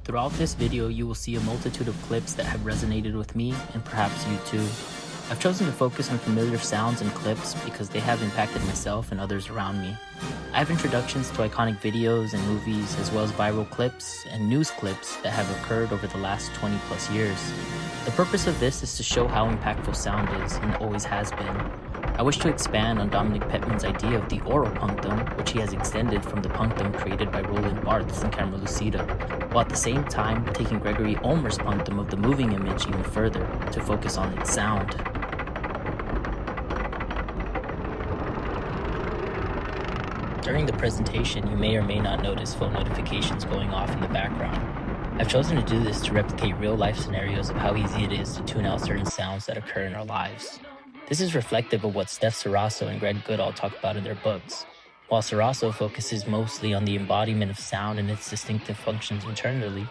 Throughout this video, you will see a multitude of clips that have resonated with me and perhaps you too. I've chosen to focus on familiar sounds and clips because they have impacted myself and others around me. I have introductions to iconic videos and movies, as well as viral clips and news clips that have occurred over the last 20 plus years. The purpose of this is to show how impactful sound is and always has been. I wish to expand on Dominic Petman's idea of the oral punctum, which he has extended from the punctum created by Roland Barthes in Camera Lucida, while at the same time taking Gregory Ulmer's punctum of the moving image even further to focus on its sound. During the presentation, you may or may not notice phone notifications going off in the background. I've chosen to do this to replicate real-life scenarios of how easy it is to tune out certain sounds that occur in our lives. This is reflective of what Steph Sarasso and Greg Goodall talk about in their books. While Sarasso focuses mostly on the embodiment of sound and its distinctive functions internally,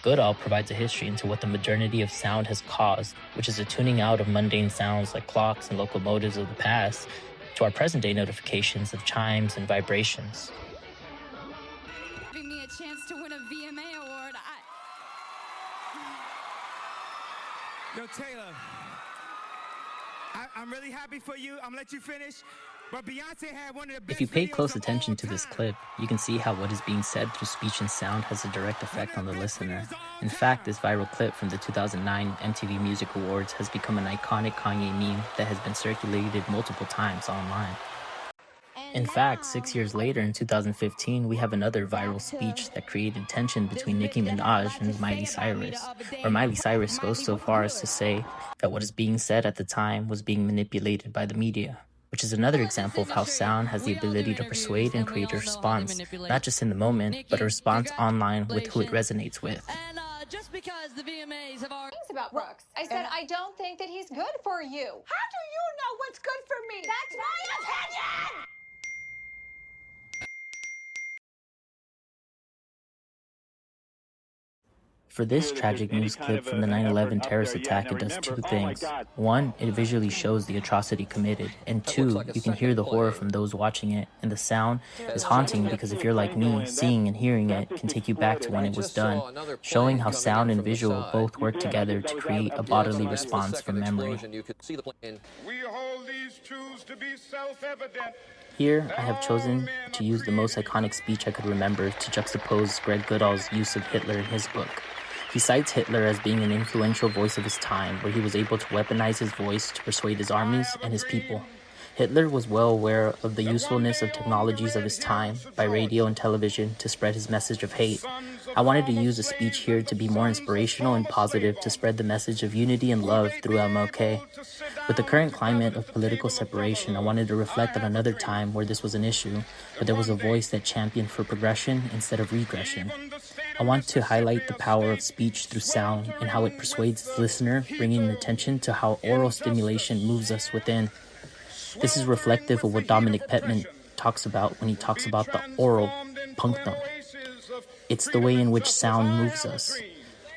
Goodall provides a history into what the modernity of sound has caused, which is a tuning out of mundane sounds like clocks and locomotives of the past to our present-day notifications of chimes and vibrations. Giving me a chance to win a VMA award. Yo, Taylor, I'm really happy for you. I'm gonna let you finish. But Beyonce had one of the best. If you pay videos close of attention all to this time. clip, you can see how what is being said through speech and sound has a direct effect on the listener. In fact, this viral clip from the 2009 MTV Music Awards has become an iconic Kanye meme that has been circulated multiple times online. In fact, 6 years later in 2015, we have another viral speech that created tension between Nicki Minaj and Miley Cyrus, where Miley Cyrus goes so far as to say that what is being said at the time was being manipulated by the media, which is another example of how sound has the ability to persuade and create a response, not just in the moment, but a response online with who it resonates with. Just because the VMAs have already... Things about Brooks. I said, I don't think that he's good for you. How do you know what's good for me? That's my opinion! For this tragic news clip from the 9/11 terrorist attack, it does two things. One, it visually shows the atrocity committed, and two, you can hear the horror from those watching it, and the sound is haunting because if you're like me, seeing and hearing it can take you back to when it was done, showing how sound and visual both work together to create a bodily response from memory. We hold these truths to be self-evident. Here, I have chosen to use the most iconic speech I could remember to juxtapose Greg Goodall's use of Hitler in his book. He cites Hitler as being an influential voice of his time, where he was able to weaponize his voice to persuade his armies and his people. Hitler was well aware of the usefulness of technologies of his time, by radio and television, to spread his message of hate. I wanted to use a speech here to be more inspirational and positive to spread the message of unity and love through MLK. With the current climate of political separation, I wanted to reflect on another time where this was an issue, but there was a voice that championed for progression instead of regression. I want to highlight the power of speech through sound and how it persuades the listener, bringing attention to how oral stimulation moves us within. This is reflective of what Dominic Petman talks about when he talks about the oral punctum. It's the way in which sound moves us.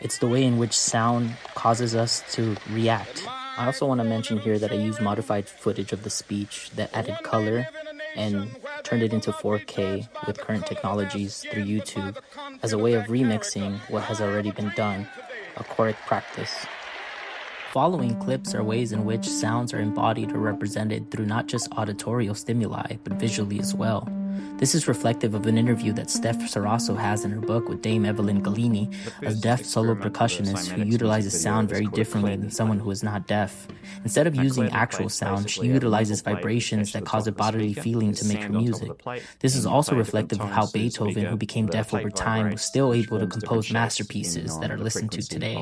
It's the way in which sound causes us to react. I also want to mention here that I used modified footage of the speech that added color and turned it into 4K with current technologies through YouTube as a way of remixing what has already been done, a correct practice. Following clips are ways in which sounds are embodied or represented through not just auditorial stimuli, but visually as well. This is reflective of an interview that Steph Sarasso has in her book with Dame Evelyn Galini, a deaf solo percussionist who utilizes sound very differently than someone who is not deaf. Instead of using actual sound, she utilizes vibrations that cause a bodily feeling to make her music. This is also reflective of how Beethoven, who became deaf over time, was still able to compose masterpieces that are listened to today.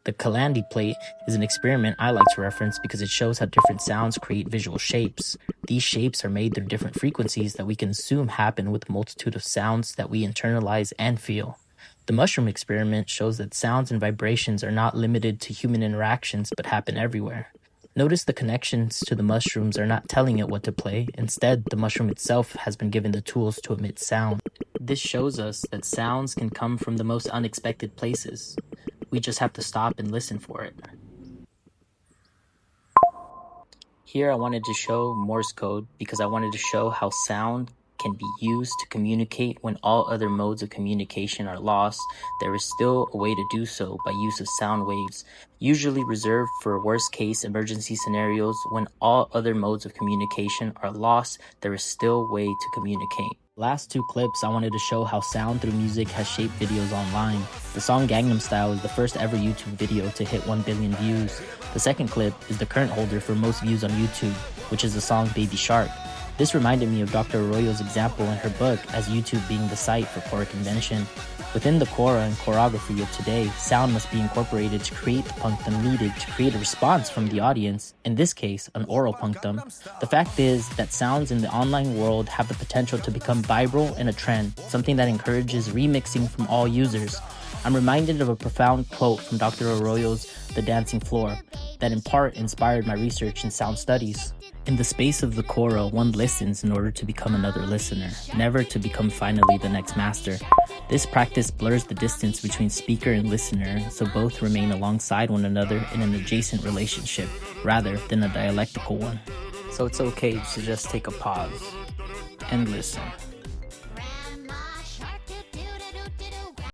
The Kalandi plate is an experiment I like to reference because it shows how different sounds create visual shapes. These shapes are made through different frequencies that we can assume happen with a multitude of sounds that we internalize and feel. The mushroom experiment shows that sounds and vibrations are not limited to human interactions but happen everywhere. Notice the connections to the mushrooms are not telling it what to play. Instead, the mushroom itself has been given the tools to emit sound. This shows us that sounds can come from the most unexpected places. We just have to stop and listen for it. Here I wanted to show Morse code because I wanted to show how sound can be used to communicate when all other modes of communication are lost, there is still a way to do so by use of sound waves, usually reserved for worst-case emergency scenarios. When all other modes of communication are lost, there is still a way to communicate. Last two clips, I wanted to show how sound through music has shaped videos online. The song Gangnam Style is the first ever YouTube video to hit 1 billion views. The second clip is the current holder for most views on YouTube, which is the song Baby Shark. This reminded me of Dr. Arroyo's example in her book as YouTube being the site for choric invention. Within the kora and choreography of today, sound must be incorporated to create the punctum needed to create a response from the audience, in this case, an oral punctum. The fact is that sounds in the online world have the potential to become viral and a trend, something that encourages remixing from all users. I'm reminded of a profound quote from Dr. Arroyo's The Dancing Floor that in part inspired my research in sound studies. In the space of the kora, one listens in order to become another listener, never to become finally the next master. This practice blurs the distance between speaker and listener, so both remain alongside one another in an adjacent relationship, rather than a dialectical one. So it's okay to just take a pause and listen.